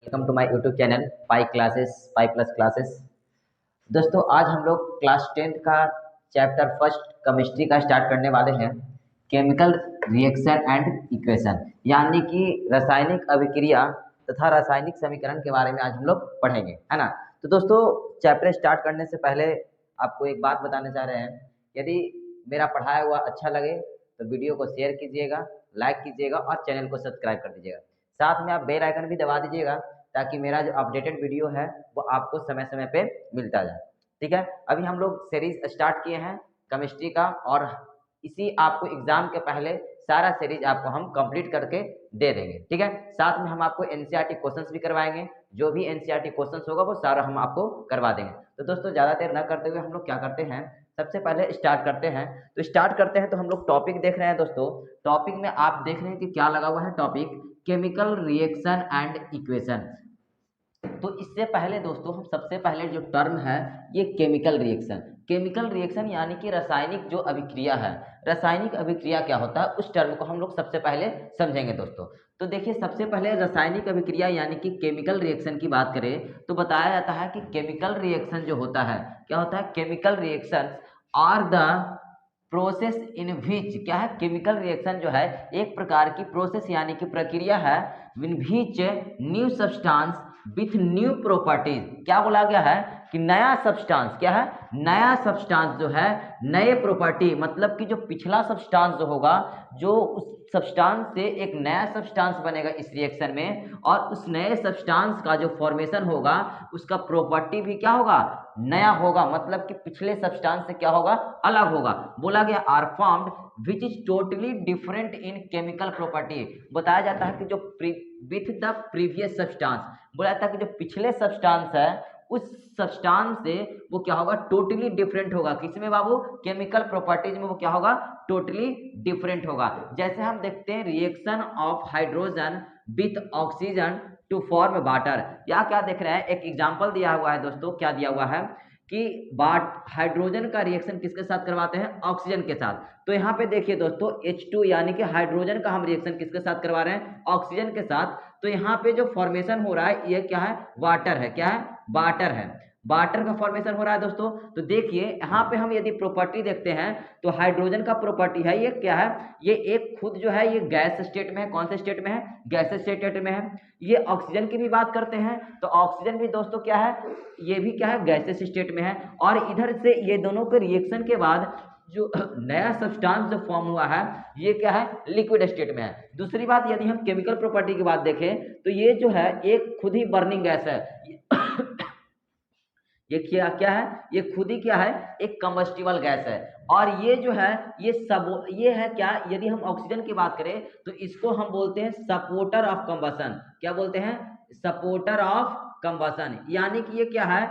Welcome to my YouTube channel Pi Plus Classes. दोस्तों आज हम लोग क्लास 10th का चैप्टर फर्स्ट केमिस्ट्री का स्टार्ट करने वाले हैं। केमिकल रिएक्शन एंड इक्वेशन यानी कि रासायनिक अभिक्रिया तथा रासायनिक समीकरण के बारे में आज हम लोग पढ़ेंगे, है ना। तो दोस्तों चैप्टर स्टार्ट करने से पहले आपको एक बात बताने जा रहे हैं। यदि मेरा पढ़ाया हुआ अच्छा लगे तो वीडियो को शेयर कीजिएगा, लाइक कीजिएगा और चैनल को सब्सक्राइब कर दीजिएगा। साथ में आप बेल आइकन भी दबा दीजिएगा ताकि मेरा जो अपडेटेड वीडियो है वो आपको समय समय पे मिलता जाए। ठीक है, अभी हम लोग सीरीज स्टार्ट किए हैं केमिस्ट्री का और इसी आपको एग्जाम के पहले सारा सीरीज आपको हम कंप्लीट करके दे देंगे। ठीक है, साथ में हम आपको एनसीईआरटी क्वेश्चंस भी करवाएंगे। जो भी एनसीईआरटी क्वेश्चंस होगा वो सारा हम आपको करवा देंगे। तो दोस्तों ज़्यादा देर न करते हुए हम लोग क्या करते हैं, सबसे पहले स्टार्ट करते हैं। तो स्टार्ट करते हैं तो हम लोग टॉपिक देख रहे हैं। दोस्तों टॉपिक में आप देख रहे हैं कि क्या लगा हुआ है, topic chemical reaction and equation. तो इससे पहले दोस्तों हम सबसे पहले जो टर्म है ये केमिकल रिएक्शन यानी कि रासायनिक जो अभिक्रिया है, रासायनिक अभिक्रिया क्या होता है उस टर्म को हम लोग सबसे पहले समझेंगे। दोस्तों तो देखिए, सबसे पहले रासायनिक अभिक्रिया यानी कि केमिकल रिएक्शन की बात करें तो बताया जाता है कि केमिकल रिएक्शन जो होता है, क्या होता है, chemical reaction are the process in which, क्या है, केमिकल रिएक्शन जो है एक प्रकार की प्रोसेस यानी कि प्रक्रिया है in which new substance with new properties. क्या बोला गया है कि नया सब्सटेंस, क्या है, नया सब्सटेंस जो है नए प्रॉपर्टी, मतलब कि जो पिछला सब्सटेंस जो होगा, जो उस सब्सटेंस से एक नया सब्सटेंस बनेगा इस रिएक्शन में, और उस नए सब्सटेंस का जो फॉर्मेशन होगा उसका प्रॉपर्टी भी क्या होगा, नया होगा, मतलब कि पिछले सब्सटेंस से क्या होगा, अलग होगा। बोला गया are formed which is totally different in chemical property. बताया जाता है कि जो विथ द प्रीवियस सब्सटेंस, बोला जाता है कि जो पिछले सब्सटेंस है उस सब्सटेंस से वो क्या होगा, टोटली डिफरेंट होगा। किसमें बाबू, केमिकल प्रॉपर्टीज में वो क्या होगा, टोटली डिफरेंट होगा। जैसे हम देखते हैं reaction of hydrogen with oxygen to form water. या क्या देख रहे हैं, एक एग्जांपल दिया हुआ है दोस्तों, क्या दिया हुआ है कि हाइड्रोजन का रिएक्शन किसके साथ करवाते हैं, ऑक्सीजन के साथ। तो यहाँ पे देखिए दोस्तों H2 यानी कि हाइड्रोजन का हम रिएक्शन किसके साथ करवा रहे हैं, ऑक्सीजन के साथ। तो यहाँ पे जो फॉर्मेशन हो रहा है ये क्या है, वाटर है, क्या है, वाटर है, वाटर का फॉर्मेशन हो रहा है दोस्तों। तो देखिए यहाँ पे हम यदि प्रॉपर्टी देखते हैं तो हाइड्रोजन का प्रॉपर्टी है ये क्या है, ये एक खुद जो है ये गैस स्टेट में है। कौन से स्टेट में है, गैस स्टेट में है। ये ऑक्सीजन की भी बात करते हैं तो ऑक्सीजन भी दोस्तों क्या है, ये भी क्या है, गैसेस स्टेट में है। और इधर से ये दोनों के रिएक्शन के बाद जो नया सब्सटेंस जो फॉर्म हुआ है ये क्या है, लिक्विड स्टेट में है। दूसरी बात, यदि हम केमिकल प्रॉपर्टी की बात देखें तो ये जो है एक खुद ही बर्निंग गैस है। ये क्या क्या है, ये खुद ही क्या है, एक कंबस्टिबल गैस है। और ये जो है ये है क्या, यदि हम ऑक्सीजन की बात करें तो इसको हम बोलते हैं सपोर्टर ऑफ कंबसन। क्या बोलते हैं, सपोर्टर ऑफ कंबसन। यानी कि ये क्या है,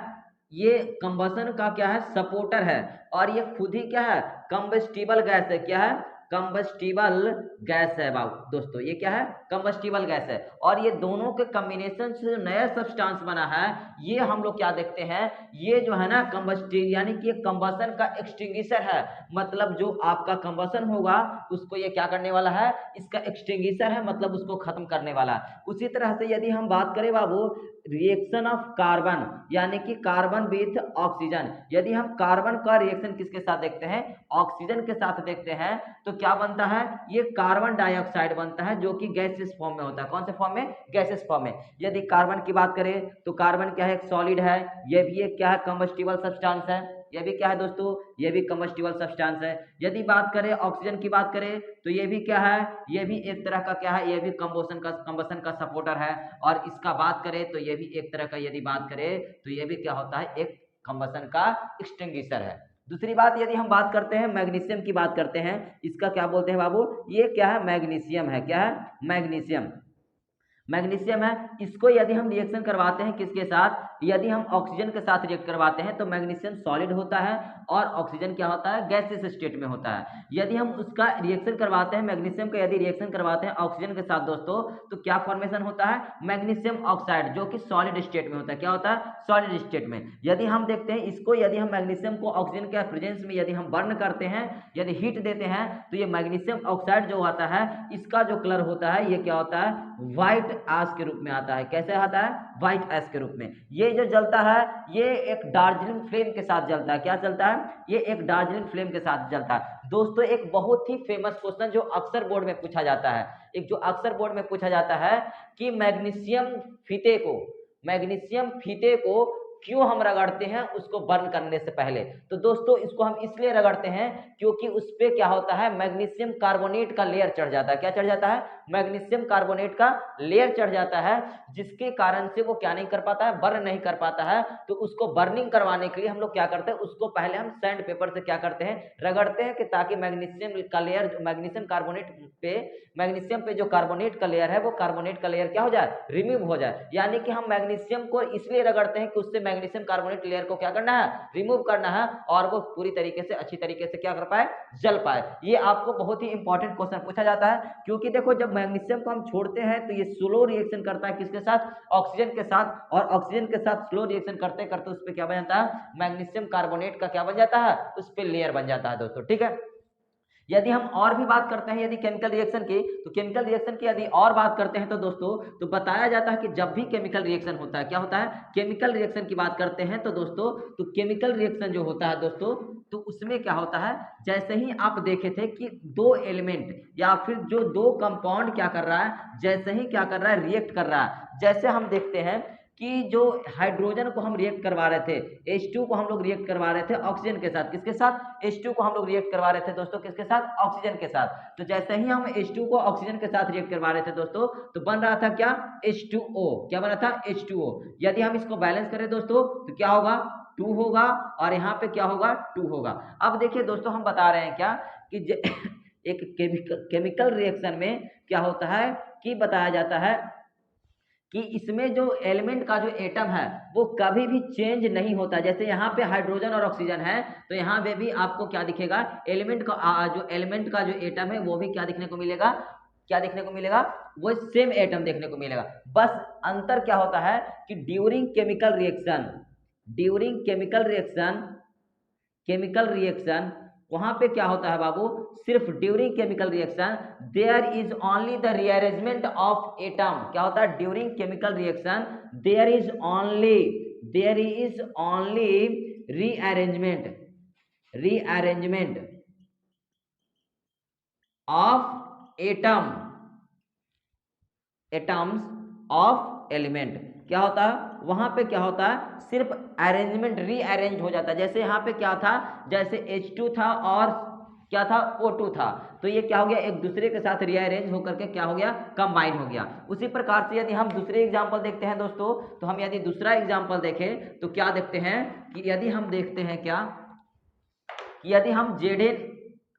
ये कंबसन का क्या है, सपोर्टर है। और ये खुद ही क्या है, कंबस्टिबल गैस है। क्या है, कंबस्टिबल गैस है बाबू दोस्तों, ये क्या है, कंबस्टिबल गैस है। और ये दोनों के कॉम्बिनेशन से जो नया सब्सटेंस बना है ये हम लोग क्या देखते हैं, ये जो है ना कंबस्टिव यानी कि कंबसन का एक्सटिंग्विशर है। मतलब जो आपका कंबसन होगा उसको ये क्या करने वाला है, इसका एक्सटिंग्विशर है, मतलब उसको खत्म करने वाला है। उसी तरह से यदि हम बात करें बाबू रिएक्शन ऑफ कार्बन यानी कि कार्बन विथ ऑक्सीजन, यदि हम कार्बन का रिएक्शन किसके साथ देखते हैं, ऑक्सीजन के साथ देखते हैं तो क्या बनता है, ये कार्बन डाइऑक्साइड बनता है जो कि गैसेस फॉर्म में होता है। कौन से फॉर्म में, गैसेस फॉर्म में। यदि कार्बन की बात करें तो कार्बन क्या है, एक सॉलिड है, ये भी एक क्या है, कंबस्टिबल सब्सटेंस है। ये भी क्या है दोस्तों, ये भी कंबस्टिबल सब्सटेंस है। यदि बात करें ऑक्सीजन की बात करें तो ये भी क्या है, ये भी एक तरह का क्या है, ये भी कंबसन का सपोर्टर है। और इसका बात करें तो ये भी एक तरह का, यदि बात करें तो ये भी क्या होता है, एक कंबसन का एक्सटिंग्विशर है। दूसरी बात, यदि हम बात करते हैं मैग्नीशियम की बात करते हैं, इसका क्या बोलते हैं बाबू, ये क्या है, मैग्नीशियम है। क्या है, मैग्नीशियम, मैग्नीशियम है। इसको यदि हम रिएक्शन करवाते हैं किसके साथ, यदि हम ऑक्सीजन के साथ रिएक्ट करवाते हैं तो मैग्नीशियम सॉलिड होता है और ऑक्सीजन क्या होता है, गैसेस स्टेट में होता है। यदि हम उसका रिएक्शन करवाते हैं मैग्नीशियम का, यदि रिएक्शन करवाते हैं ऑक्सीजन के साथ दोस्तों तो क्या फॉर्मेशन होता है, मैग्नीशियम ऑक्साइड, जो कि सॉलिड स्टेट में होता है। क्या होता है, सॉलिड स्टेट में। यदि हम देखते हैं इसको, यदि हम मैग्नीशियम को ऑक्सीजन के प्रेजेंस में यदि हम बर्न करते हैं, यदि हीट देते हैं तो ये मैग्नीशियम ऑक्साइड जो होता है इसका जो कलर होता है ये क्या होता है, व्हाइट ऐश के रूप में आता है। कैसे आता है? व्हाइट ऐश के रूप में। ये जो जलता है ये एक दार्जिलिंग फ्लेम के साथ जलता है। क्या जलता है? ये एक दार्जिलिंग फ्लेम के साथ जलता है। दोस्तों एक बहुत ही फेमस क्वेश्चन जो अक्सर बोर्ड में पूछा जाता है, कि मैग्नीशियम फीते को क्यों हम रगड़ते हैं उसको बर्न करने से पहले। तो दोस्तों इसको हम इसलिए रगड़ते हैं क्योंकि उस पे क्या होता है, मैग्नीशियम कार्बोनेट का लेयर चढ़ जाता है। क्या चढ़ जाता है? मैग्नीशियम कार्बोनेट का लेयर चढ़ जाता है, जिसके कारण से वो क्या नहीं कर पाता है, बर्न नहीं कर पाता है। तो उसको बर्निंग करवाने के लिए हम लोग क्या करते हैं, उसको पहले हम सैंड पेपर से क्या करते हैं, रगड़ते हैं, कि ताकि मैग्नीशियम का लेयर, मैग्नीशियम पे जो कार्बोनेट का लेयर है वो कार्बोनेट का लेयर क्या हो जाए, रिमूव हो जाए। यानी कि हम मैग्नीशियम को इसलिए रगड़ते हैं कि उससे मैग्नीशियम कार्बोनेट लेयर को क्या करना है, रिमूव करना है, और वो पूरी तरीके से अच्छी तरीके से क्या कर पाए, जल पाए। ये आपको बहुत ही इंपॉर्टेंट क्वेश्चन पूछा जाता है, क्योंकि देखो जब मैग्नीशियम को हम छोड़ते हैं तो ये स्लो रिएक्शन करता है किसके साथ, ऑक्सीजन के साथ, और ऑक्सीजन के साथ स्लो रिएक्शन करते करते उस पर क्या बन जाता है, मैग्नीशियम कार्बोनेट का क्या बन जाता है, उस पर लेयर बन जाता है दोस्तों। ठीक है, यदि हम और भी बात करते हैं यदि केमिकल रिएक्शन की, तो केमिकल रिएक्शन की यदि और बात करते हैं तो दोस्तों तो बताया जाता है कि जब भी केमिकल रिएक्शन होता है, क्या होता है, केमिकल रिएक्शन की बात करते हैं तो दोस्तों, तो केमिकल रिएक्शन जो होता है दोस्तों, तो उसमें क्या होता है, जैसे ही आप देखे थे कि दो एलिमेंट या फिर जो दो कंपाउंड क्या कर रहा है, जैसे ही क्या कर रहा है, रिएक्ट कर रहा है। जैसे हम देखते हैं कि जो हाइड्रोजन को हम रिएक्ट करवा रहे थे, H2 को हम लोग रिएक्ट करवा रहे थे ऑक्सीजन के साथ, किसके साथ, H2 को हम लोग रिएक्ट करवा रहे थे दोस्तों, किसके साथ, ऑक्सीजन के साथ। तो जैसे ही हम H2 को ऑक्सीजन के साथ रिएक्ट करवा रहे थे दोस्तों, तो बन रहा था क्या, H2O। क्या बना था, H2O। यदि हम इसको बैलेंस करें दोस्तों तो क्या होगा, 2 होगा, और यहाँ पे क्या होगा, 2 होगा। अब देखिए दोस्तों हम बता रहे हैं क्या कि एक केमिकल रिएक्शन में क्या होता है कि बताया जाता है कि इसमें जो एलिमेंट का जो एटम है वो कभी भी चेंज नहीं होता। जैसे यहाँ पे हाइड्रोजन और ऑक्सीजन है, तो यहाँ पे भी आपको क्या दिखेगा, एलिमेंट का जो एटम है वो भी क्या दिखने को मिलेगा, क्या देखने को मिलेगा, वो सेम एटम देखने को मिलेगा। बस अंतर क्या होता है कि ड्यूरिंग केमिकल रिएक्शन वहां पे क्या होता है बाबू, सिर्फ during chemical reaction there is only the rearrangement of atom. क्या होता है, during chemical reaction there is only rearrangement of atoms of element. क्या होता है, वहां पे क्या होता है, सिर्फ अरेंजमेंट, रीअरेंज हो जाता है। जैसे यहाँ पे क्या था, जैसे H2 था और क्या था, O2 था, तो ये क्या हो गया, एक दूसरे के साथ रीअरेंज होकर के क्या हो गया, कंबाइन हो गया। उसी प्रकार से यदि हम दूसरे एग्जांपल देखते हैं दोस्तों, तो हम यदि दूसरा एग्जांपल देखें तो क्या देखते हैं कि यदि हम देखते हैं क्या, यदि हम Zn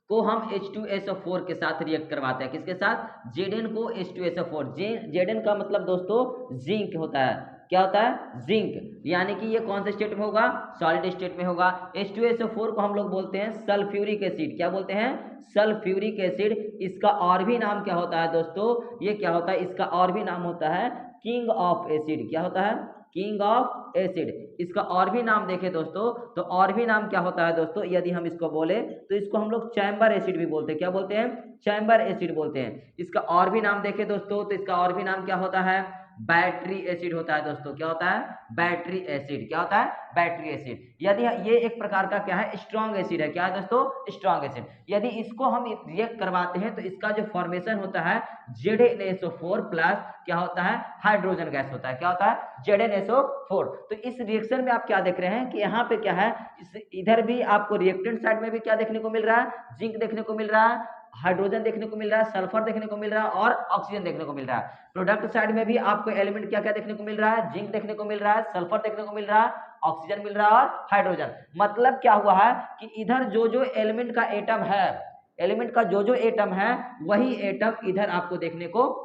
को हम H2SO4 के साथ रिएक्ट करवाते हैं, किसके साथ, Zn को H2SO4। Zn का मतलब दोस्तों जिंक होता है। क्या होता है, जिंक। यानी कि ये कौन से स्टेट में होगा, सॉलिड स्टेट में होगा। H2SO4 को हम लोग बोलते हैं सल्फ्यूरिक एसिड। क्या बोलते हैं, सल्फ्यूरिक एसिड। इसका और भी नाम क्या होता है दोस्तों, ये क्या होता है, इसका और भी नाम होता है किंग ऑफ एसिड। क्या होता है, किंग ऑफ एसिड। इसका और भी नाम देखें दोस्तों, तो और भी नाम क्या होता है दोस्तों, यदि हम इसको बोले तो इसको हम लोग चैम्बर एसिड भी बोलते हैं। क्या बोलते हैं, चैम्बर एसिड बोलते हैं। इसका और भी नाम देखें दोस्तों, तो इसका और भी नाम क्या होता है, बैटरी एसिड होता है दोस्तों। क्या होता है, बैटरी एसिड। क्या होता है, बैटरी एसिड। यदि ये एक प्रकार का क्या है, स्ट्रॉन्ग एसिड है। क्या है दोस्तों, स्ट्रॉन्ग एसिड। यदि इसको हम रिएक्ट करवाते हैं तो इसका जो फॉर्मेशन होता है ZnSO4 प्लस क्या होता है, हाइड्रोजन गैस होता है। क्या होता है, ZnSO4। तो इस रिएक्शन में आप क्या देख रहे हैं कि यहाँ पे क्या है, इधर भी आपको रिएक्टेंट साइड में भी क्या देखने को मिल रहा है, जिंक देखने को मिल रहा है, हाइड्रोजन देखने को मिल रहा है, सल्फर देखने को मिल रहा है, और ऑक्सीजन देखने को मिल रहा है। प्रोडक्ट साइड में भी आपको एलिमेंट क्या क्या देखने को मिल रहा है, जिंक देखने को मिल रहा है, सल्फर देखने को मिल रहा है, ऑक्सीजन मिल रहा है, और हाइड्रोजन। मतलब क्या हुआ है कि इधर जो जो एलिमेंट का एटम है, एलिमेंट का जो जो एटम है वही एटम इधर आपको देखने को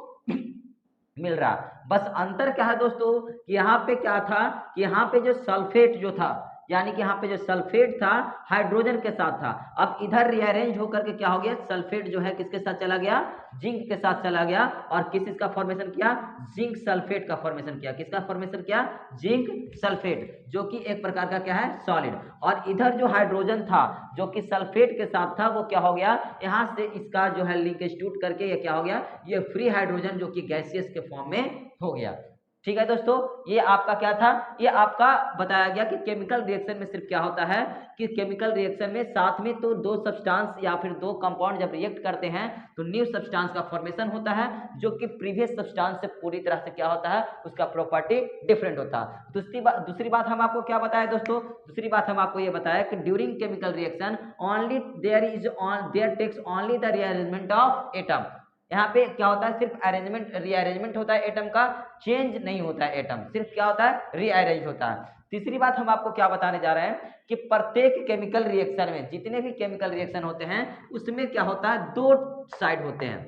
मिल रहा। बस अंतर क्या है दोस्तों कि यहाँ पे क्या था कि यहाँ पे जो सल्फेट जो था, यानी कि यहाँ पे जो सल्फेट था हाइड्रोजन के साथ था, अब इधर रीअरेंज होकर के क्या हो गया, सल्फेट जो है किसके साथ चला गया, जिंक के साथ चला गया और किसका फॉर्मेशन किया, जिंक सल्फेट का फॉर्मेशन किया। किसका फॉर्मेशन किया, जिंक सल्फेट, जो कि एक प्रकार का क्या है, सॉलिड। और इधर जो हाइड्रोजन था जो कि सल्फेट के साथ था, वो क्या हो गया, यहां से इसका जो है लिंकेज टूट करके ये क्या हो गया, ये फ्री हाइड्रोजन जो कि गैसियस के फॉर्म में हो गया। ठीक है दोस्तों, ये आपका क्या था, ये आपका बताया गया कि केमिकल रिएक्शन में सिर्फ क्या होता है कि केमिकल रिएक्शन में साथ में तो दो सब्सटेंस या फिर दो कंपाउंड जब रिएक्ट करते हैं तो न्यू सब्सटेंस का फॉर्मेशन होता है, जो कि प्रीवियस सब्सटेंस से पूरी तरह से क्या होता है, उसका प्रॉपर्टी डिफरेंट होता है। दूसरी बात हम आपको क्या बताया दोस्तों, दूसरी बात हम आपको ये बताया कि during chemical reaction only there takes only the rearrangement of atom. यहाँ पे क्या होता है, सिर्फ अरेंजमेंट रीअरेंजमेंट होता है एटम का, चेंज नहीं होता है एटम, सिर्फ क्या होता है, रीअरेंज होता है। तीसरी बात हम आपको क्या बताने जा रहे हैं कि प्रत्येक केमिकल रिएक्शन में, जितने भी केमिकल रिएक्शन होते हैं उसमें क्या होता है, दो साइड होते हैं।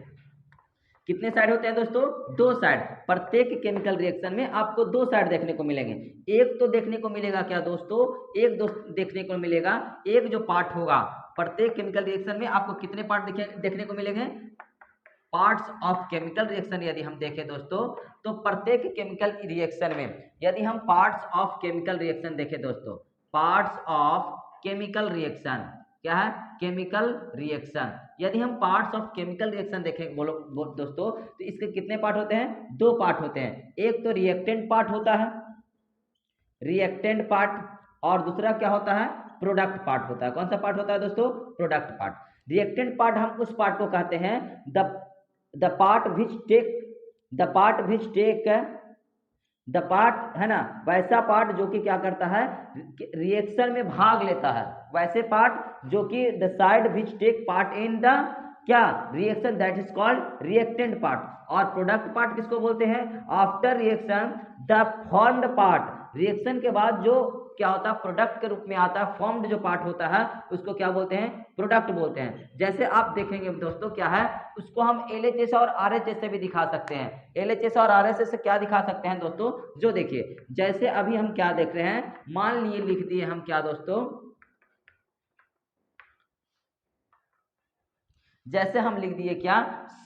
कितने साइड होते हैं दोस्तों, दो साइड। प्रत्येक केमिकल रिएक्शन में आपको दो साइड देखने को मिलेंगे। एक तो देखने को मिलेगा क्या दोस्तों, एक देखने को मिलेगा, एक जो पार्ट होगा प्रत्येक केमिकल रिएक्शन में आपको कितने पार्ट देखने को मिलेंगे, पार्ट्स ऑफ केमिकल रिएक्शन। यदि हम देखें दोस्तों तो प्रत्येक केमिकल रिएक्शन में यदि हम पार्ट्स ऑफ केमिकल रिएक्शन देखें दोस्तों, पार्ट्स ऑफ केमिकल रिएक्शन क्या है, केमिकल रिएक्शन, यदि हम पार्ट्स ऑफ केमिकल रिएक्शन देखें बोलो दोस्तों, तो इसके कितने पार्ट होते हैं, दो पार्ट होते हैं। एक तो रिएक्टेंट पार्ट होता है, रिएक्टेंट पार्ट, और दूसरा क्या होता है, प्रोडक्ट पार्ट होता है। कौन सा पार्ट होता है दोस्तों, प्रोडक्ट पार्ट। रिएक्टेंट पार्ट हम उस पार्ट को कहते हैं द पार्ट है ना, वैसा पार्ट जो कि क्या करता है, रिएक्शन में भाग लेता है, वैसे पार्ट जो कि the side which take part in the क्या reaction, that is called reactant part. और प्रोडक्ट पार्ट किसको बोलते हैं, after reaction the formed part, reaction के बाद जो क्या होता है, प्रोडक्ट के रूप में आता है, फॉर्म्ड जो पार्ट होता है उसको क्या बोलते हैं, प्रोडक्ट बोलते हैं। जैसे आप देखेंगे दोस्तों क्या है, उसको हम LHS और RHS से भी दिखा सकते हैं। LHS और RHS से क्या दिखा सकते हैं दोस्तों, जो देखिए जैसे अभी हम क्या देख रहे हैं, मान लिए लिख दिए हम क्या दोस्तों, जैसे हम लिख दिए क्या,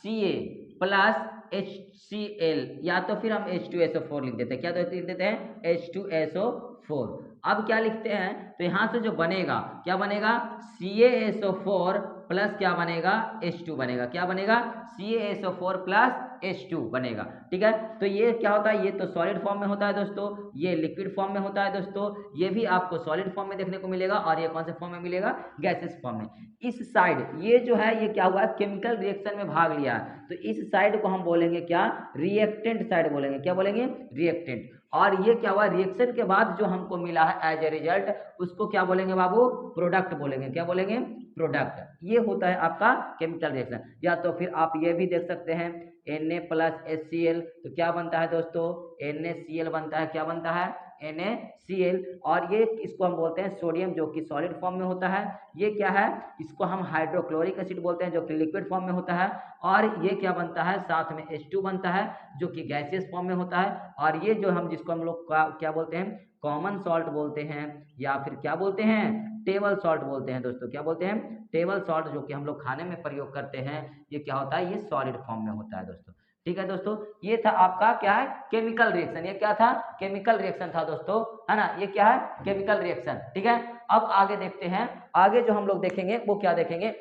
Ca प्लस HCl, या तो फिर हम H2SO4 लिख देते हैं, क्या लिख देते हैं, H2SO4। अब क्या लिखते हैं, तो यहां से जो बनेगा क्या बनेगा, CaSO4 प्लस क्या बनेगा, H2 बनेगा, क्या बनेगा, CaSO4 प्लस H2 बनेगा। ठीक है, तो ये क्या होता है, ये तो सॉलिड फॉर्म में होता है दोस्तों, ये लिक्विड फॉर्म में होता है दोस्तों, ये भी आपको सॉलिड फॉर्म में देखने को मिलेगा, और ये कौन से फॉर्म में मिलेगा, गैसेस फॉर्म में। इस साइड ये जो है ये क्या हुआ, केमिकल रिएक्शन में भाग लिया, तो इस साइड को हम बोलेंगे क्या, रिएक्टेंट साइड बोलेंगे, क्या बोलेंगे, रिएक्टेंट। और ये क्या हुआ, रिएक्शन के बाद जो हमको मिला है एज ए रिजल्ट, उसको क्या बोलेंगे बाबू, प्रोडक्ट बोलेंगे, क्या बोलेंगे, प्रोडक्ट। ये होता है आपका केमिकल रिएक्शन। या तो फिर आप ये भी देख सकते हैं Na प्लस HCl, तो क्या बनता है दोस्तों, NaCl बनता है, क्या बनता है, NaCl। और ये इसको हम बोलते हैं सोडियम, जो कि सॉलिड फॉर्म में होता है। ये क्या है, इसको हम हाइड्रोक्लोरिक एसिड बोलते हैं, जो कि लिक्विड फॉर्म में होता है। और ये क्या बनता है, साथ में H2 बनता है, जो कि गैसियस फॉर्म में होता है। और ये जो हम जिसको हम लोग क्या बोलते हैं, कॉमन सॉल्ट बोलते हैं, या फिर क्या बोलते हैं, टेबल सॉल्ट बोलते हैं दोस्तों, क्या बोलते हैं, टेबल सॉल्ट, जो कि हम लोग खाने में प्रयोग करते हैं। ये क्या होता है, ये सॉलिड फॉर्म में होता है दोस्तों। ठीक है दोस्तों, ये था आपका क्या है, केमिकल रिएक्शन। ये क्या था, केमिकल रिएक्शन था दोस्तों, है ना, ये क्या है, केमिकल रिएक्शन। ठीक है, अब आगे देखते हैं, आगे जो हम लोग देखेंगे वो क्या देखेंगे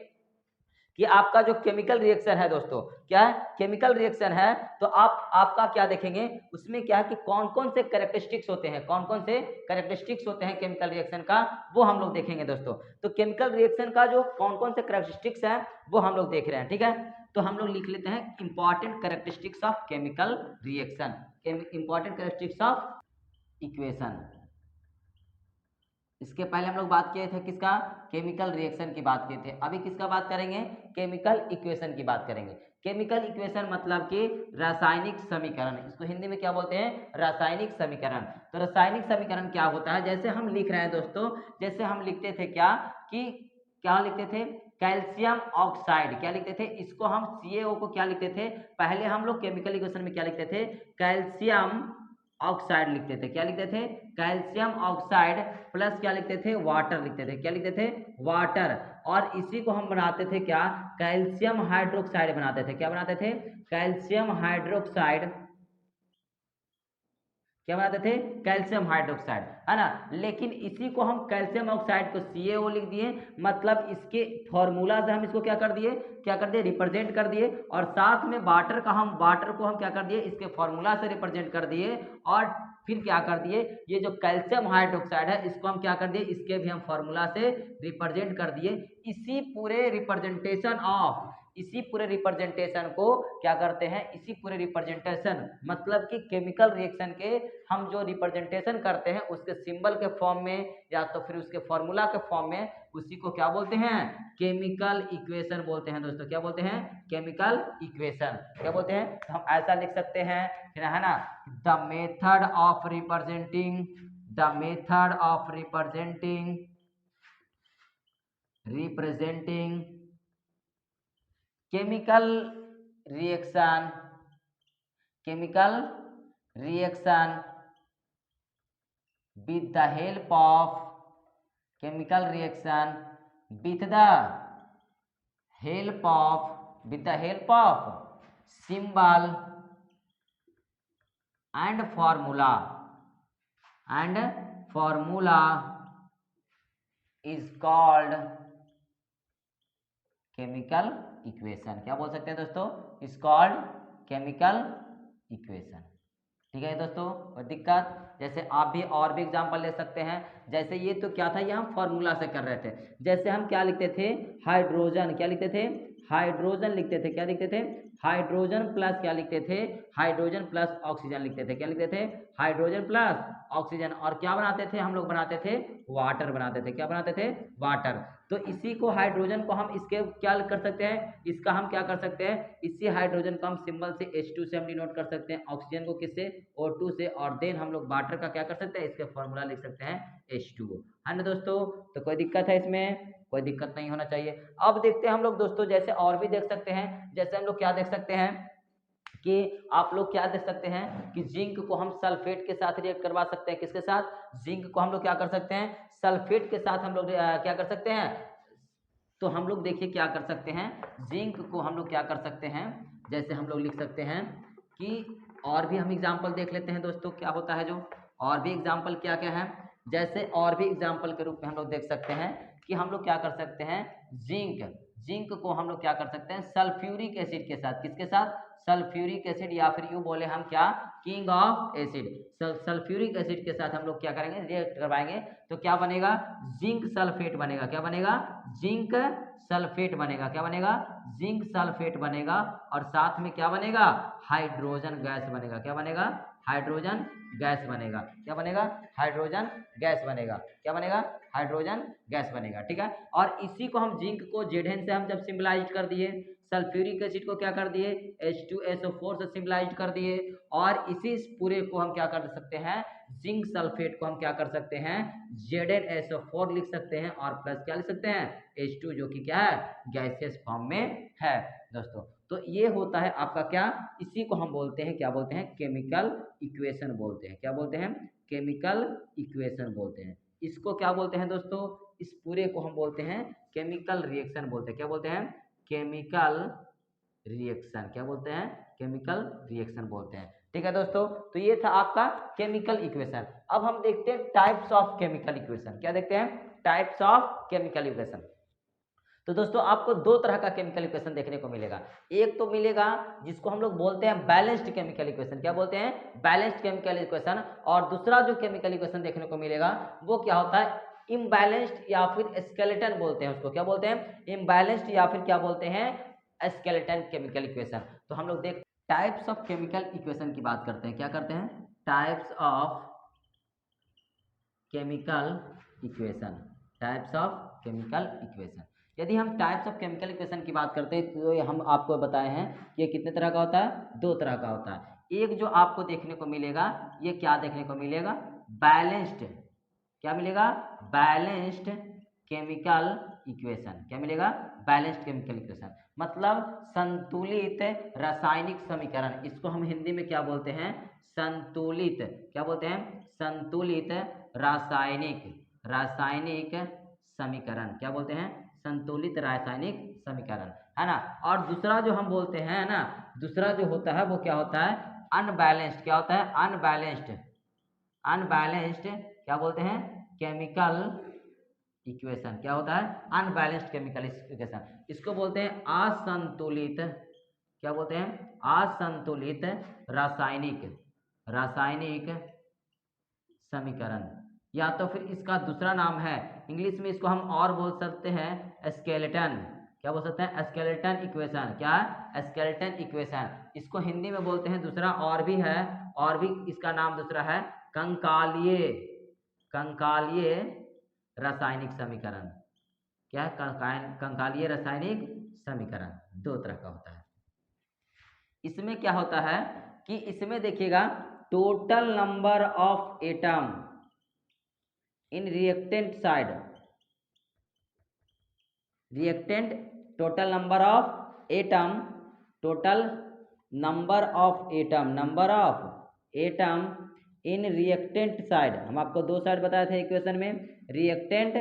कि आपका जो केमिकल रिएक्शन है दोस्तों, क्या है, केमिकल रिएक्शन है, तो आपका क्या देखेंगे, उसमें क्या है कि कौन कौन से कैरेक्टरिस्टिक्स होते हैं, कौन कौन से कैरेक्टरिस्टिक्स होते हैं केमिकल रिएक्शन का, वो हम लोग देखेंगे दोस्तों। तो केमिकल रिएक्शन का जो कौन कौन से कैरेक्टरिस्टिक्स है वो हम लोग देख रहे हैं। ठीक है, तो हम लोग लिख लेते हैं important characteristics of chemical reaction, important characteristics of equation. इसके पहले हम लोग बात किए थे किसका, केमिकल रिएक्शन की बात किए थे। अभी किसका बात करेंगे, केमिकल इक्वेशन की बात करेंगे। केमिकल इक्वेशन मतलब कि रासायनिक समीकरण, इसको हिंदी में क्या बोलते हैं, रासायनिक समीकरण। तो रासायनिक समीकरण क्या होता है, जैसे हम लिख रहे हैं दोस्तों, जैसे हम लिखते थे क्या कि क्या लिखते थे, कैल्शियम ऑक्साइड, क्या लिखते थे, इसको हम CaO को क्या लिखते थे, पहले हम लोग केमिकल इक्वेशन में क्या लिखते थे, कैल्शियम ऑक्साइड लिखते थे। क्या लिखते थे? कैल्शियम ऑक्साइड प्लस क्या लिखते थे? वाटर लिखते थे। क्या लिखते थे? वाटर। और इसी को हम बनाते थे क्या? कैल्शियम हाइड्रोक्साइड बनाते थे। क्या बनाते थे? Calcium hydroxide. क्या बनाते थे? कैल्शियम हाइड्रोक्साइड, है ना। लेकिन इसी को हम कैल्शियम ऑक्साइड को CaO लिख दिए, मतलब इसके फॉर्मूला से हम इसको क्या कर दिए? क्या कर दिए? रिप्रेजेंट कर दिए। और साथ में वाटर को हम क्या कर दिए? इसके फॉर्मूला से रिप्रेजेंट कर दिए। और फिर क्या कर दिए? ये जो कैल्शियम हाइड्रोक्साइड है इसको हम क्या कर दिए? इसके भी हम फॉर्मूला से रिप्रेजेंट कर दिए। इसी पूरे रिप्रेजेंटेशन को क्या करते हैं? इसी पूरे रिप्रेजेंटेशन मतलब कि केमिकल रिएक्शन के हम जो रिप्रेजेंटेशन करते हैं उसके सिंबल के फॉर्म में या तो फिर उसके फॉर्मूला के फॉर्म में, उसी को क्या बोलते हैं? केमिकल इक्वेशन बोलते हैं दोस्तों। क्या बोलते हैं? Chemical equation. क्या बोलते हैं? तो हम ऐसा लिख सकते हैं, है ना, the method of representing chemical reaction chemical reaction with the help of chemical reaction with the help of symbol and formula is called chemical equation. क्या बोल सकते हैं दोस्तों? Is called chemical equation. ठीक है दोस्तों, और दिक्कत जैसे आप भी और भी एग्जांपल ले सकते हैं। जैसे ये तो क्या था? ये हम फॉर्मूला से कर रहे थे। जैसे हम क्या लिखते थे? हाइड्रोजन। क्या लिखते थे? हाइड्रोजन लिखते थे। क्या लिखते थे? हाइड्रोजन प्लस क्या लिखते थे? हाइड्रोजन प्लस ऑक्सीजन लिखते थे। क्या लिखते थे? Hydrogen plus oxygen. और क्या बनाते थे हम लोग? बनाते थे वाटर बनाते थे। क्या बनाते थे? वाटर। तो इसी को हाइड्रोजन को हम इसके क्या कर सकते हैं? इसका हम क्या कर सकते हैं? इसी हाइड्रोजन को हम सिंबल से H2 से हम डिनोट कर सकते हैं, ऑक्सीजन को किससे? O2 से। और देन हम लोग वाटर का क्या कर सकते हैं? इसके फॉर्मूला लिख सकते हैं H2O, है ना दोस्तों। तो कोई दिक्कत है इसमें? कोई दिक्कत नहीं होना चाहिए। अब देखते हैं हम लोग दोस्तों, जैसे और भी देख सकते हैं। जैसे हम लोग क्या देख सकते हैं कि आप लोग क्या देख सकते हैं कि जिंक को हम सल्फेट के साथ रिएक्ट करवा सकते हैं। किसके साथ? जिंक को हम लोग क्या कर सकते हैं? सल्फेट के साथ हम लोग क्या कर सकते हैं? तो हम लोग देखिए क्या कर सकते हैं, जिंक को हम लोग क्या कर सकते हैं, जैसे हम लोग लिख सकते हैं कि और भी हम एग्जाम्पल देख लेते हैं दोस्तों क्या होता है। जो और भी एग्जाम्पल क्या क्या है, जैसे और भी एग्जाम्पल के रूप में हम लोग देख सकते हैं कि हम लोग क्या कर सकते हैं, जिंक को हम लोग क्या कर सकते हैं सल्फ्यूरिक एसिड के साथ। किसके साथ? सल्फ्यूरिक एसिड, या फिर यूं बोले हम क्या, king of acid. Sulphuric acid के साथ हम लोग क्या करेंगे, रिएक्ट करवाएंगे। तो क्या बनेगा? जिंक सल्फेट बनेगा। क्या बनेगा? जिंक सल्फेट बनेगा। क्या बनेगा? जिंक सल्फेट बनेगा। और साथ में क्या बनेगा? हाइड्रोजन गैस बनेगा। क्या बनेगा? हाइड्रोजन गैस बनेगा। क्या बनेगा? हाइड्रोजन गैस बनेगा। क्या बनेगा? हाइड्रोजन गैस बनेगा। ठीक है। और इसी को हम जिंक को Zn से हम जब सिंबलाइज कर दिए, सल्फ्यूरिक एसिड को क्या कर दिए, H2SO4 से सिंबलाइज कर दिए। और इसी पूरे को हम क्या कर सकते हैं, जिंक सल्फेट को हम क्या कर सकते हैं, ZnSO4 लिख सकते हैं। और प्लस क्या लिख सकते हैं, H2, जो कि क्या है, गैसियस फॉर्म में है दोस्तों। तो ये होता है आपका क्या, इसी को हम बोलते हैं, क्या बोलते हैं, केमिकल इक्वेशन बोलते हैं। क्या बोलते हैं? केमिकल इक्वेशन बोलते हैं। इसको क्या बोलते हैं दोस्तों, इस पूरे को हम बोलते हैं केमिकल रिएक्शन बोलते हैं। क्या बोलते हैं? Chemical reaction. क्या बोलते हैं? केमिकल रिएक्शन बोलते हैं। ठीक है दोस्तों, तो ये था आपका केमिकल इक्वेशन। अब हम देखते हैं टाइप्स ऑफ केमिकल इक्वेशन। क्या देखते हैं? Types of chemical equation. तो दोस्तों आपको दो तरह का केमिकल इक्वेशन देखने को मिलेगा। एक तो मिलेगा जिसको हम लोग बोलते हैं बैलेंस्ड केमिकल इक्वेशन। क्या बोलते हैं? Balanced chemical equation. और दूसरा जो केमिकल इक्वेशन देखने को मिलेगा वो क्या होता है, इम्बैलेंस्ड या फिर स्केलेटन बोलते हैं उसको। क्या बोलते हैं? इम्बैलेंस्ड या फिर क्या बोलते हैं, स्केलेटन केमिकल इक्वेशन। तो हम लोग देख टाइप्स ऑफ केमिकल इक्वेशन की बात करते हैं। क्या करते हैं? Types of chemical equation. Types of chemical equation. यदि हम टाइप्स ऑफ केमिकल इक्वेशन की बात करते हैं तो ये हम आपको बताए हैं कि ये कितने तरह का होता है, दो तरह का होता है। एक जो आपको देखने को मिलेगा, ये क्या देखने को मिलेगा, बैलेंस्ड। क्या मिलेगा? बैलेंस्ड केमिकल इक्वेशन, क्या मिलेगा? बैलेंस्ड केमिकल इक्वेशन, मतलब संतुलित रासायनिक समीकरण। इसको हम हिंदी में क्या बोलते हैं? संतुलित, क्या बोलते हैं? संतुलित रासायनिक समीकरण, क्या बोलते हैं? संतुलित रासायनिक समीकरण, है ना। और दूसरा जो हम बोलते हैं ना, दूसरा जो होता है वो क्या होता है? अनबैलेंस्ड, क्या होता है? अनबैलेंस्ड क्या बोलते हैं? केमिकल इक्वेशन, क्या होता है? Unbalanced chemical equation. इसको बोलते हैं असंतुलित, क्या बोलते हैं? असंतुलित रासायनिक समीकरण, या तो फिर इसका दूसरा नाम है, इंग्लिश में इसको हम और बोल सकते हैं स्केलेटन, क्या बोल सकते हैं? स्केलेटन इक्वेशन, क्या है? Skeleton equation. इसको हिंदी में बोलते हैं दूसरा और भी है, और भी इसका नाम दूसरा है कंकालीय रासायनिक समीकरण, क्या है? कंकालीय रासायनिक समीकरण दो तरह का होता है। इसमें क्या होता है कि इसमें देखिएगा total number of atom in reactant side, reactant total number of atom in reactant side, हम आपको दो साइड बताए थे इक्वेशन में, रिएक्टेंट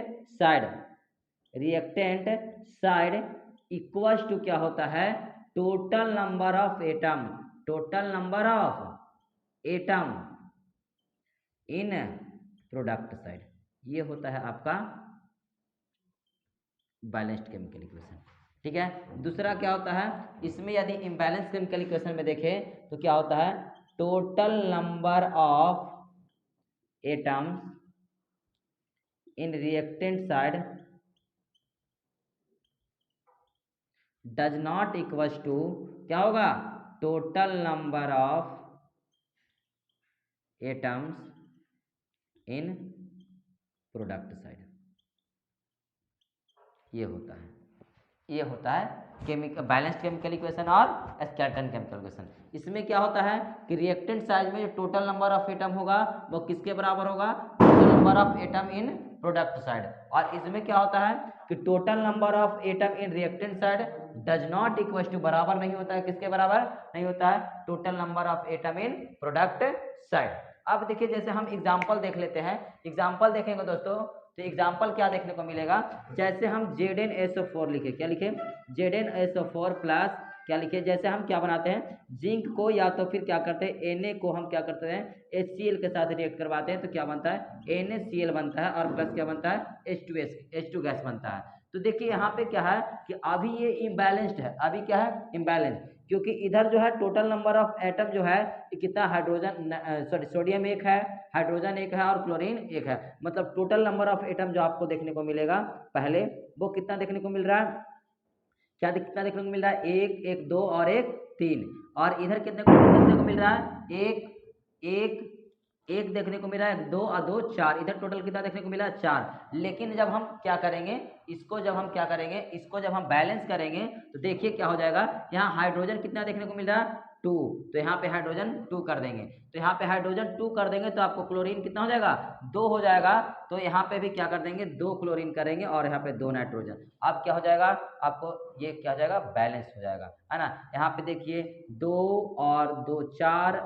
साइड इक्वल्स टू क्या होता है? Total number of atom in product side, ये होता है आपका बैलेंस्ड केमिकल इक्वेशन, ठीक है। दूसरा क्या होता है? इसमें यदि इम्बैलेंस केमिकल इक्वेशन में देखें तो क्या होता है? Total number of atoms in reactant side does not equals to, क्या होगा? Total number of atoms in product side, ये होता है बैलेंस्ड केमिकल इक्वेशन और स्केलेटन केमिकल इक्वेशन। इसमें क्या होता है कि रिएक्टेंट साइड में जो टोटल नंबर ऑफ एटम होगा वो किसके बराबर होगा? Total number of atom in product side. और इसमें क्या होता है कि total number of atom in reactant side does not equal to, बराबर नहीं होता है, किसके बराबर नहीं होता है? Total number of atom in product side. अब देखिए जैसे हम एग्जाम्पल देख लेते हैं, एग्जाम्पल देखेंगे दोस्तों तो एग्जाम्पल क्या देखने को मिलेगा? जैसे हम ZnSO4 लिखे, क्या लिखे? ZnSO4 प्लस क्या लिखे? जैसे हम क्या बनाते हैं, जिंक को या तो फिर क्या करते हैं, Na को हम क्या करते हैं, HCl के साथ रिएक्ट करवाते हैं तो क्या बनता है? NaCl बनता है, और प्लस क्या बनता है? H2 गैस बनता है। तो देखिए यहाँ पे क्या है कि अभी ये इम्बैलेंस्ड है, अभी क्या है? इम्बैलेंस, क्योंकि इधर जो है टोटल नंबर ऑफ एटम जो है कितना? हाइड्रोजन सोडियम एक है, हाइड्रोजन एक है और क्लोरीन एक है, मतलब टोटल नंबर ऑफ एटम जो आपको देखने को मिलेगा पहले वो कितना देखने को मिल रहा है? क्या कितना देखने को मिल रहा है? एक, एक, दो और एक, तीन। और इधर कितने को मिल रहा है? एक देखने को मिल रहा है, दो और दो चार, इधर टोटल कितना देखने को मिला? चार। लेकिन जब हम क्या करेंगे, इसको जब हम बैलेंस करेंगे तो देखिए क्या हो जाएगा, यहाँ हाइड्रोजन कितना देखने को मिल रहा है? 2, तो यहाँ पे हाइड्रोजन 2 कर देंगे, तो यहाँ पे हाइड्रोजन 2 कर देंगे तो आपको क्लोरीन कितना हो जाएगा? 2 हो जाएगा। तो यहाँ पे भी क्या कर देंगे? 2 क्लोरीन करेंगे और यहाँ पे 2 नाइट्रोजन। अब क्या हो जाएगा आपको? ये क्या हो जाएगा? बैलेंस हो जाएगा, है ना। यहाँ पे देखिए 2 और 2 4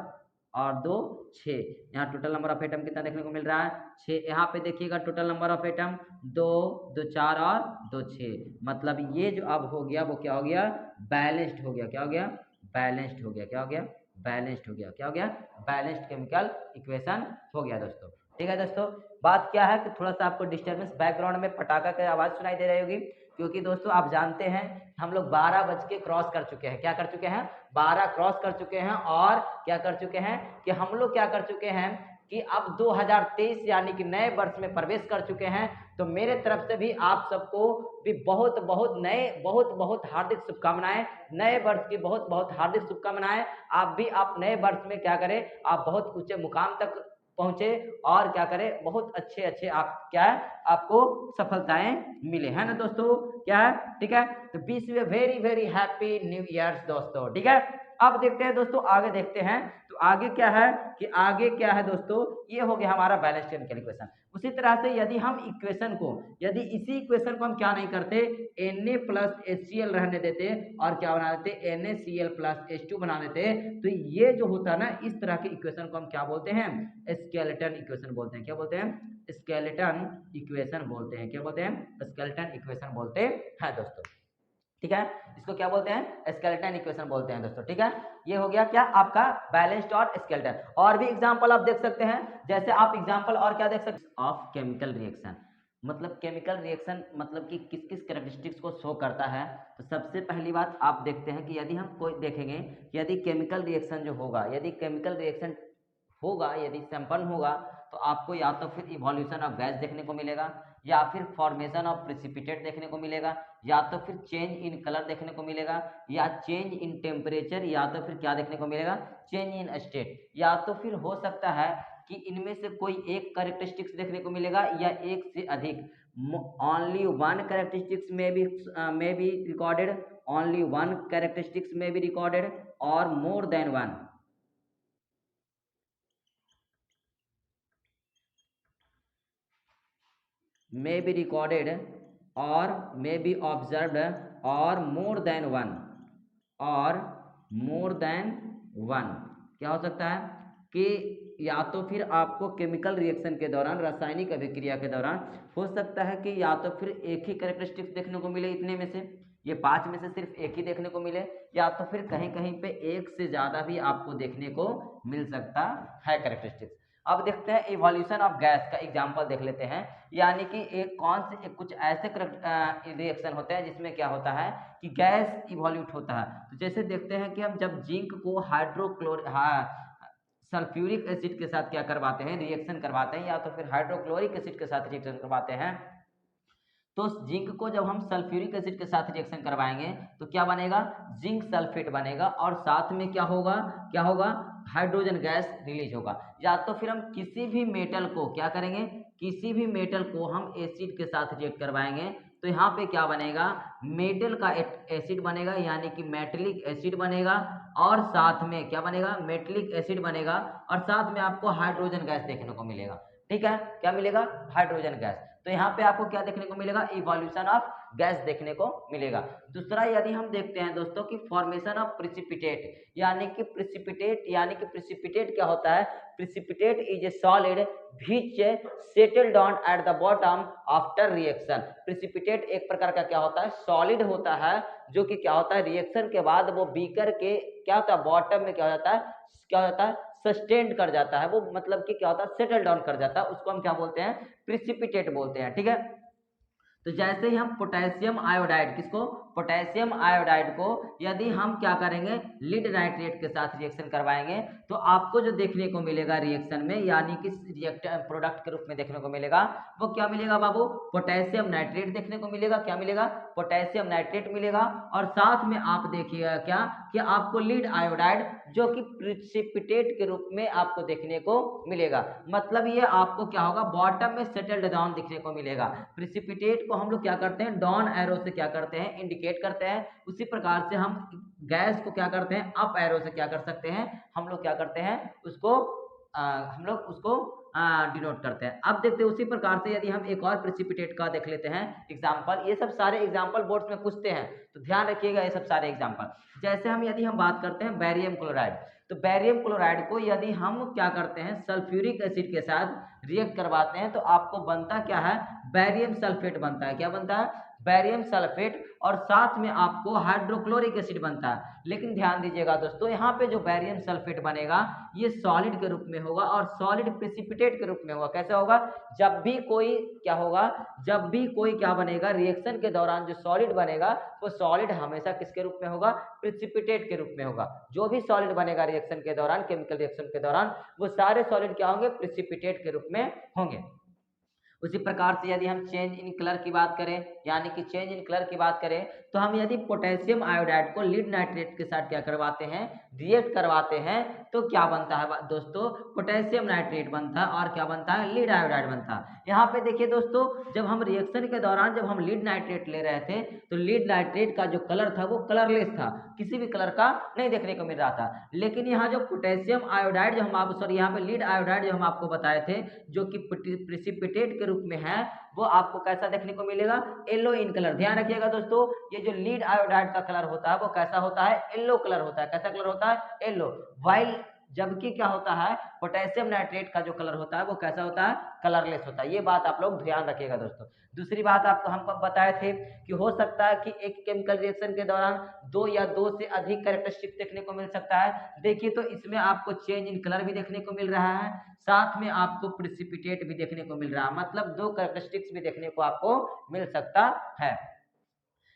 और 2 6, यहाँ टोटल नंबर ऑफ एटम कितना देखने को मिल रहा है? 6। यहाँ पे देखिएगा टोटल नंबर ऑफ एटम 2 2 4 और 2 6, मतलब ये जो अब हो गया वो क्या हो गया? बैलेंस्ड हो गया। क्या हो गया? बैलेंस्ड हो गया। क्या हो गया? बैलेंस्ड हो गया। क्या हो गया? बैलेंस्ड केमिकल इक्वेशन हो गया दोस्तों। ठीक है दोस्तों, बात क्या है कि थोड़ा सा आपको डिस्टर्बेंस बैकग्राउंड में पटाखा की आवाज़ सुनाई दे रही होगी, क्योंकि दोस्तों आप जानते हैं हम लोग 12 बज के क्रॉस कर चुके हैं। क्या कर चुके हैं? 12 क्रॉस कर चुके हैं। और क्या कर चुके हैं कि हम लोग क्या कर चुके हैं कि अब 2023 यानी कि नए वर्ष में प्रवेश कर चुके हैं। तो मेरे तरफ से भी आप सबको भी बहुत बहुत हार्दिक शुभकामनाएं, नए वर्ष की बहुत हार्दिक शुभकामनाएं। आप भी आप नए वर्ष में क्या करें, आप बहुत ऊंचे मुकाम तक पहुंचे और क्या करें, बहुत अच्छे आप क्या है आपको सफलताएं मिले, है ना दोस्तों। क्या है? ठीक है, तो wish you very happy new year दोस्तों। ठीक है, अब देखते हैं दोस्तों, आगे देखते हैं। तो आगे क्या है कि आगे क्या है दोस्तों, ये हो गया हमारा बैलेंस केमिकल इक्वेशन। उसी तरह से यदि हम इक्वेशन को, यदि इसी इक्वेशन को हम क्या नहीं करते, Na प्लस HCl रहने देते और क्या बना देते, NaCl प्लस H2 बना देते, तो ये जो होता है ना, इस तरह के इक्वेशन को हम क्या बोलते हैं, स्केलेटन इक्वेशन बोलते हैं। क्या बोलते हैं, स्केलेटन इक्वेशन बोलते हैं। क्या बोलते हैं, स्केलेटन इक्वेशन बोलते हैं दोस्तों। ठीक है, इसको क्या बोलते हैं, स्केलेटन इक्वेशन बोलते हैं दोस्तों। ठीक है, ये हो गया क्या आपका बैलेंस्ड और स्केलेटन। और भी एग्जांपल आप देख सकते हैं, जैसे आप एग्जांपल और क्या देख सकते हैं, ऑफ केमिकल रिएक्शन, मतलब केमिकल रिएक्शन मतलब कि किस किस कैरेक्टरिस्टिक्स को शो करता है। तो सबसे पहली बात आप देखते हैं कि यदि हम कोई देखेंगे, यदि केमिकल रिएक्शन जो होगा, यदि केमिकल रिएक्शन होगा, यदि संपन्न होगा, तो आपको या तो फिर इवोल्यूशन ऑफ गैस देखने को मिलेगा, या फिर फॉर्मेशन ऑफ प्रिसिपिटेट देखने को मिलेगा, या तो फिर चेंज इन कलर देखने को मिलेगा, या चेंज इन टेम्परेचर, या तो फिर क्या देखने को मिलेगा, चेंज इन स्टेट, या तो फिर हो सकता है कि इनमें से कोई एक कैरेक्टरिस्टिक्स देखने को मिलेगा या एक से अधिक। ओनली वन कैरेक्टरिस्टिक्स में be recorded, only one characteristics में बी रिकॉर्डेड, और more than one may be recorded or may be observed, or more than one, और more than one। क्या हो सकता है कि या तो फिर आपको केमिकल रिएक्शन के दौरान, रासायनिक अभिक्रिया के दौरान हो सकता है कि या तो फिर एक ही कैरेक्टरिस्टिक्स देखने को मिले, इतने में से, ये 5 में से सिर्फ एक ही देखने को मिले, या तो फिर कहीं कहीं पे एक से ज़्यादा भी आपको देखने को मिल सकता है कैरेक्टरिस्टिक्स। अब देखते हैं इवोल्यूशन ऑफ गैस का एग्जांपल देख लेते हैं, यानी कि एक कौन से कुछ ऐसे रिएक्शन होते हैं जिसमें क्या होता है कि गैस इवोल्यूट होता है। तो जैसे देखते हैं कि हम जब जिंक को सल्फ्यूरिक एसिड के साथ क्या करवाते हैं, रिएक्शन करवाते हैं, या तो फिर हाइड्रोक्लोरिक एसिड के साथ रिएक्शन करवाते हैं, तो जिंक को जब हम सल्फ्यूरिक एसिड के साथ रिएक्शन करवाएंगे तो क्या बनेगा, जिंक सल्फेट बनेगा, और साथ में क्या होगा, क्या होगा, हाइड्रोजन गैस रिलीज होगा। या तो फिर हम किसी भी मेटल को क्या करेंगे, किसी भी मेटल को हम एसिड के साथ रिएक्ट करवाएंगे, तो यहाँ पे क्या बनेगा, मेटल का एसिड बनेगा, यानी कि मेटेलिक एसिड बनेगा, और साथ में क्या बनेगा, मेटेलिक एसिड बनेगा, और साथ में आपको हाइड्रोजन गैस देखने को मिलेगा। ठीक है, क्या मिलेगा, हाइड्रोजन गैस। तो यहाँ पे आपको क्या देखने को मिलेगा, इवोल्यूशन ऑफ गैस देखने को मिलेगा। दूसरा यदि हम देखते हैं दोस्तों कि फॉर्मेशन ऑफ प्रिसिपिटेट, यानी कि प्रिसिपिटेट क्या होता है, precipitate is a solid which settle down at the bottom after reaction. Precipitate एक प्रकार का क्या होता है, सॉलिड होता है, जो कि क्या होता है, रिएक्शन के बाद वो बीकर के क्या होता है, बॉटम में क्या हो जाता है, क्या होता है, सस्टेन्ड कर जाता है, वो मतलब कि क्या होता है, सेटल डाउन कर जाता है, उसको हम क्या बोलते हैं, प्रिसिपिटेट बोलते हैं। ठीक है, तो जैसे ही हम पोटेशियम आयोडाइड, किसको, पोटेशियम आयोडाइड को यदि हम क्या करेंगे, लीड नाइट्रेट के साथ रिएक्शन करवाएंगे, तो आपको जो देखने को मिलेगा रिएक्शन में, यानी कि रिएक्टर प्रोडक्ट के रूप में देखने को मिलेगा, वो क्या मिलेगा बाबू, पोटेशियम नाइट्रेट देखने को मिलेगा। क्या मिलेगा, पोटेशियम नाइट्रेट मिलेगा, और साथ में आप देखिएगा क्या कि आपको लीड आयोडाइड जो कि प्रिसिपिटेट के रूप में आपको देखने को मिलेगा। मतलब ये आपको क्या होगा, बॉटम में सेटल्ड डाउन दिखने को मिलेगा। प्रिसिपिटेट को हम लोग क्या करते हैं, डाउन एरो से क्या करते हैं, इंडिकेट करते हैं। उसी प्रकार से हम गैस को क्या करते हैं, अप एरो से क्या कर सकते हैं, हम लोग क्या करते हैं, उसको हम लोग उसको डिनोट करते हैं। अब देखते हैं उसी प्रकार से यदि हम एक और प्रिसिपिटेट का देख लेते हैं एग्जांपल। ये सब सारे एग्जांपल बोर्ड्स में पूछते हैं, तो ध्यान रखिएगा ये सब सारे एग्जांपल। जैसे हम यदि हम बात करते हैं बैरियम क्लोराइड, तो बैरियम क्लोराइड को यदि हम क्या करते हैं, सल्फ्यूरिक एसिड के साथ रिएक्ट करवाते हैं, तो आपको बनता क्या है, बैरियम सल्फेट बनता है। क्या बनता है, बैरियम सल्फेट, और साथ में आपको हाइड्रोक्लोरिक एसिड बनता है। लेकिन ध्यान दीजिएगा दोस्तों, यहाँ पे जो बैरियम सल्फेट बनेगा ये सॉलिड के रूप में होगा, और सॉलिड प्रिसिपिटेट के रूप में होगा। कैसे होगा, जब भी कोई क्या होगा, जब भी कोई क्या बनेगा, रिएक्शन के दौरान जो सॉलिड बनेगा वो सॉलिड हमेशा किसके रूप में होगा, प्रिसिपिटेट के रूप में होगा। जो भी सॉलिड बनेगा रिएक्शन के दौरान, केमिकल रिएक्शन के दौरान, वो सारे सॉलिड क्या होंगे, प्रिसिपिटेट के रूप में होंगे। उसी प्रकार से यदि हम चेंज इन कलर की बात करें, यानी कि चेंज इन कलर की बात करें, तो हम यदि पोटेशियम आयोडाइड को लीड नाइट्रेट के साथ क्या करवाते हैं, रिएक्ट करवाते हैं, तो क्या बनता है दोस्तों, पोटेशियम नाइट्रेट बनता है और क्या बनता है, लीड आयोडाइड बनता है। यहाँ पे देखिए दोस्तों, जब हम रिएक्शन के दौरान जब हम लीड नाइट्रेट ले रहे थे तो लीड नाइट्रेट का जो कलर था वो कलरलेस था, किसी भी कलर का नहीं देखने को मिल रहा था। लेकिन यहाँ जो पोटेशियम आयोडाइड जो हम आपको सॉरी यहाँ पे लीड आयोडाइड जो हम आपको बताए थे, जो कि प्रेसिपिटेट के रूप में है, वो आपको कैसा देखने को मिलेगा, येलो इन कलर। ध्यान रखिएगा दोस्तों, ये जो लीड आयोडाइड का कलर होता है वो कैसा होता है, येलो कलर होता है। कैसा कलर होता है, येलो। वाइल जबकि क्या होता है, पोटेशियम नाइट्रेट का जो कलर होता है वो कैसा होता है, कलरलेस होता है। ये बात आप लोग ध्यान रखिएगा दोस्तों। दूसरी बात आपको हम बताए थे कि हो सकता है कि एक केमिकल रिएक्शन के दौरान दो या दो से अधिक कैरेक्टरिस्टिक देखने को मिल सकता है। देखिए तो इसमें आपको चेंज इन कलर भी देखने को मिल रहा है, साथ में आपको प्रेसिपिटेट भी देखने को मिल रहा है, मतलब दो कैरेक्टरिस्टिक्स भी देखने को आपको मिल सकता है।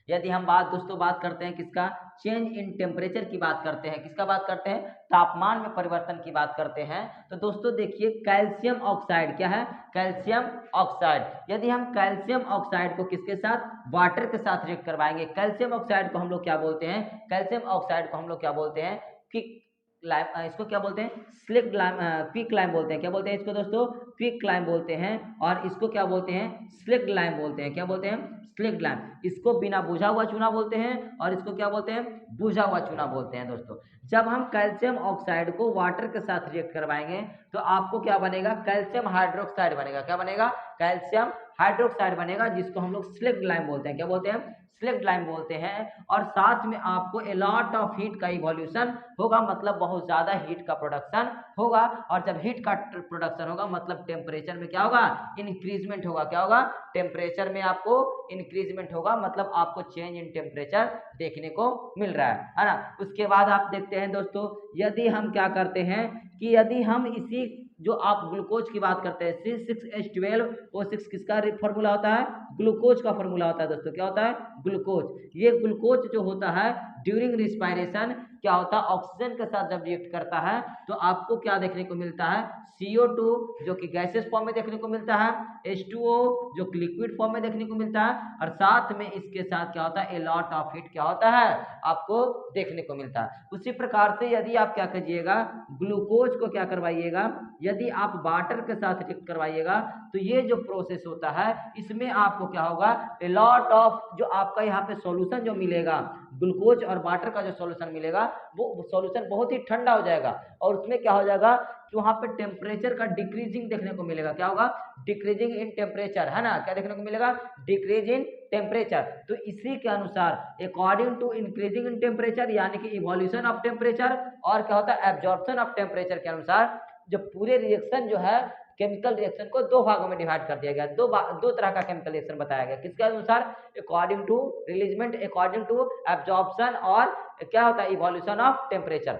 यदि हम बात करते हैं किसका, चेंज इन टेम्परेचर की बात करते हैं, किसका बात करते हैं, तापमान में परिवर्तन की बात करते हैं। तो दोस्तों देखिए, कैल्शियम ऑक्साइड क्या है, कैल्शियम ऑक्साइड। यदि हम कैल्शियम ऑक्साइड को किसके साथ, वाटर के साथ रिएक्ट करवाएंगे, कैल्शियम ऑक्साइड को हम लोग क्या बोलते हैं, कैल्शियम ऑक्साइड को हम लोग क्या बोलते हैं, कि लाइम, इसको क्या बोलते हैं, स्लिक्ड लाइम, क्विक लाइम बोलते हैं। क्या बोलते हैं इसको दोस्तों, क्विक लाइम बोलते हैं। और इसको क्या बोलते हैं, स्लिक्ड लाइम बोलते हैं। क्या बोलते हैं, स्लिक्ड लाइम। इसको बिना बुझा हुआ चूना बोलते हैं और इसको क्या बोलते हैं, बुझा हुआ चूना बोलते हैं दोस्तों। जब हम कैल्शियम ऑक्साइड को वाटर के साथ रिएक्ट करवाएंगे तो आपको क्या बनेगा, कैल्शियम हाइड्रोक्साइड बनेगा। क्या बनेगा, कैल्शियम हाइड्रोक्साइड बनेगा, जिसको हम लोग स्लिक्ड लाइम बोलते हैं। क्या बोलते हैं, स्लिक्ड लाइम बोलते हैं। और साथ में आपको ए लॉट ऑफ हीट का इवोल्यूशन होगा, मतलब बहुत ज्यादा हीट का प्रोडक्शन होगा। और जब हीट का प्रोडक्शन होगा मतलब टेम्परेचर में क्या होगा, इंक्रीजमेंट होगा। क्या होगा, टेम्परेचर में आपको इंक्रीजमेंट होगा, मतलब आपको चेंज इन टेम्परेचर देखने को मिल रहा है ना। उसके बाद आप देखते हैं दोस्तों, यदि हम क्या करते हैं कि यदि हम इसी जो आप ग्लूकोज की बात करते हैं, C6H12O6 किसका फॉर्मूला होता है, ग्लूकोज का फॉर्मूला होता है दोस्तों। क्या होता है, ग्लूकोज। ये ग्लूकोज जो होता है ड्यूरिंग रिस्पायरेशन क्या होता है, ऑक्सीजन के साथ जब रिएक्ट करता है तो आपको क्या देखने को मिलता है, CO2 जो कि गैसेस फॉर्म में देखने को मिलता है, H2O जो कि लिक्विड फॉर्म में देखने को मिलता है, और साथ में इसके साथ क्या होता है, ए लॉट ऑफ हीट क्या होता है, आपको देखने को मिलता है। उसी प्रकार से यदि आप क्या कीजिएगा, ग्लूकोज को क्या करवाइएगा, यदि आप वाटर के साथ रिएक्ट करवाइएगा तो ये जो प्रोसेस होता है इसमें आपको क्या होगा, ए लॉट ऑफ जो आपका यहाँ पे सॉल्यूशन जो मिलेगा, ग्लूकोज और वाटर का जो सॉल्यूशन मिलेगा वो सॉल्यूशन बहुत ही ठंडा हो जाएगा और उसमें क्या हो जाएगा कि वहां पे टेम्परेचर का डिक्रीजिंग देखने को मिलेगा। क्या होगा, डिक्रीजिंग इन टेम्परेचर, है ना, क्या देखने को मिलेगा, डिक्रीज इन टेम्परेचर। तो इसी के अनुसार according to increasing in temperature यानी कि इवोल्यूशन ऑफ टेम्परेचर और क्या होता है, एब्जॉर्प्शन ऑफ टेम्परेचर के अनुसार जो पूरे रिएक्शन जो है केमिकल रिएक्शन को दो भागों में डिवाइड कर दिया गया। दो तरह का केमिकल रिएक्शन बताया गया, किसके अनुसार, according to releasement, according to absorption और क्या होता है, इवोल्यूशन ऑफ टेम्परेचर।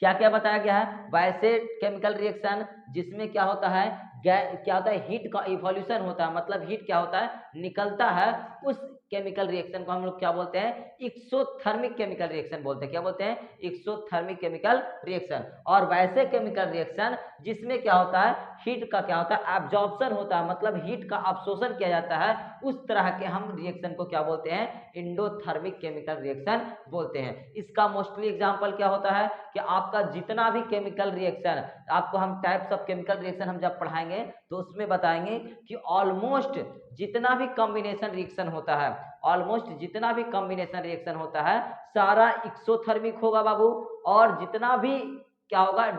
क्या क्या बताया गया है, वैसे केमिकल रिएक्शन जिसमें क्या होता है, क्या होता है, हीट का इवोल्यूशन होता है, मतलब हीट क्या होता है, निकलता है, उस केमिकल रिएक्शन को हम लोग क्या बोलते हैं, एक्सोथर्मिक केमिकल रिएक्शन बोलते हैं। क्या बोलते हैं, एक्सोथर्मिक केमिकल रिएक्शन। और वैसे केमिकल रिएक्शन जिसमें क्या होता है, हीट का क्या होता है, एब्जॉर्प्शन होता है, मतलब हीट का अवशोषण किया जाता है, उस तरह के हम रिएक्शन को क्या बोलते हैं, एंडोथर्मिक केमिकल रिएक्शन बोलते हैं। इसका मोस्टली एग्जांपल क्या होता है कि आपका जितना भी केमिकल रिएक्शन, आपको हम टाइप्स ऑफ केमिकल रिएक्शन हम जब पढ़ाएंगे तो उसमें बताएंगे कि ऑलमोस्ट जितना भी कॉम्बिनेशन रिएक्शन होता है, ऑलमोस्ट जितना भी कॉम्बिनेशन रिएक्शन होता है सारा एक्सोथर्मिक होगा बाबू, और जितना भी क्या होगा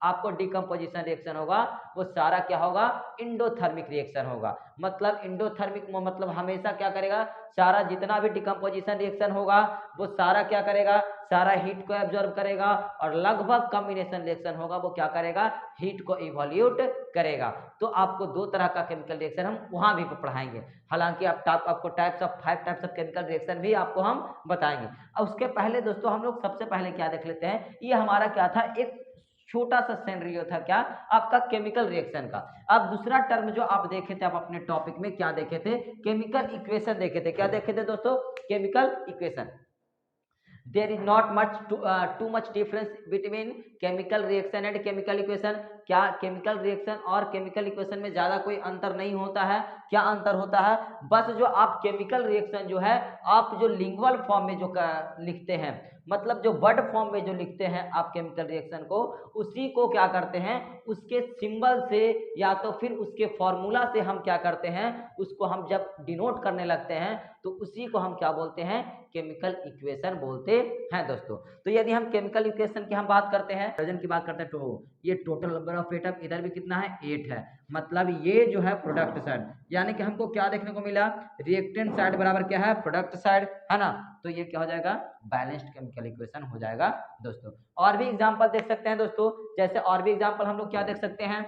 आपको डिकम्पोजिशन रिएक्शन होगा वो सारा क्या होगा, इंडोथर्मिक रिएक्शन होगा। मतलब इंडोथर्मिक मतलब हमेशा क्या करेगा, सारा जितना भी डिकम्पोजिशन रिएक्शन होगा वो सारा क्या करेगा, सारा हीट को एब्जॉर्ब करेगा, और लगभग कॉम्बिनेशन रिएक्शन होगा वो क्या करेगा, हीट को इवोल्यूट करेगा। तो आपको दो तरह का केमिकल रिएक्शन हम वहां भी पढ़ाएंगे, हालांकि आपको types of 5 types of chemical reaction भी आपको हम बताएंगे। अब उसके पहले दोस्तों हम लोग सबसे पहले क्या देख लेते हैं, ये हमारा क्या था, एक छोटा सा सिनेरियो था क्या, आपका केमिकल रिएक्शन का। अब दूसरा टर्म जो आप देखे थे, आप अपने टॉपिक में क्या देखे थे, केमिकल इक्वेशन देखे थे। क्या देखे थे दोस्तों, chemical equation. There is not much too much difference between chemical reaction and chemical equation. क्या केमिकल रिएक्शन और केमिकल इक्वेशन में ज्यादा कोई अंतर नहीं होता है? क्या अंतर होता है, बस जो आप केमिकल रिएक्शन जो है आप जो लिंगुअल फॉर्म में जो लिखते हैं मतलब जो वर्ड फॉर्म में जो लिखते हैं आप केमिकल रिएक्शन को, उसी को क्या करते हैं, उसके सिंबल से या तो फिर उसके फॉर्मूला से हम क्या करते हैं, उसको हम जब डिनोट करने लगते हैं तो उसी को हम क्या बोलते हैं, केमिकल इक्वेशन बोलते हैं दोस्तों। तो यदि हम केमिकल इक्वेशन की हम बात करते हैं, हाइड्रोजन की बात करते हैं, तो ये टोटल नंबर ऑफ एटम इधर भी कितना है, 8 है। मतलब ये जो है प्रोडक्ट साइड, यानी कि हमको क्या देखने को मिला, रिएक्टेंट साइड बराबर क्या है, प्रोडक्ट साइड, है ना। तो ये क्या हो जाएगा, बैलेंस्ड केमिकल इक्वेशन हो जाएगा दोस्तों। और भी एग्जांपल देख सकते हैं दोस्तों, जैसे और भी एग्जांपल हम लोग क्या देख सकते हैं,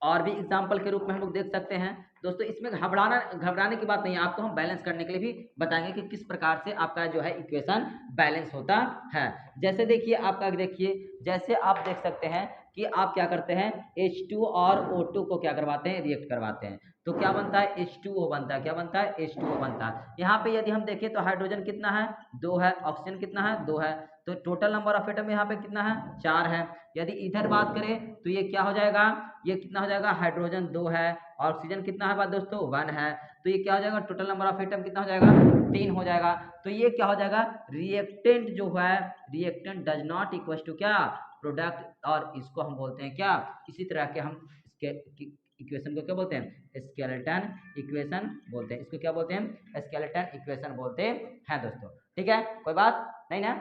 और भी एग्जाम्पल के रूप में हम लोग देख सकते हैं दोस्तों। इसमें घबराने की बात नहीं है, आपको हम बैलेंस करने के लिए भी बताएंगे कि किस प्रकार से आपका जो है इक्वेशन बैलेंस होता है। जैसे देखिए आपका, देखिए जैसे आप देख सकते हैं कि आप क्या करते हैं, H2 और O2 को क्या करवाते हैं, रिएक्ट करवाते हैं, तो क्या बनता है, H2O बनता है। क्या बनता है, H2O बनता है। यहाँ पे यदि हम देखें तो हाइड्रोजन कितना है, 2 है, ऑक्सीजन कितना है, 2 है, तो टोटल नंबर ऑफ एटम यहाँ पे कितना है, 4 है। यदि इधर बात करें तो ये क्या हो जाएगा, ये कितना हो जाएगा, हाइड्रोजन 2 है, ऑक्सीजन कितना है बात दोस्तों, 1 है, तो ये क्या हो जाएगा, टोटल नंबर ऑफ एटम कितना हो जाएगा, 3 हो जाएगा। तो ये क्या हो जाएगा, रिएक्टेंट जो है, reactant does not equal to क्या, प्रोडक्ट, और इसको हम बोलते हैं क्या, इसी तरह के हम इसके इक्वेशन को क्या बोलते हैं, स्केलेटन इक्वेशन बोलते हैं। इसको क्या बोलते हैं, स्केलेटन इक्वेशन बोलते हैं दोस्तों। ठीक है, कोई बात नहीं ना।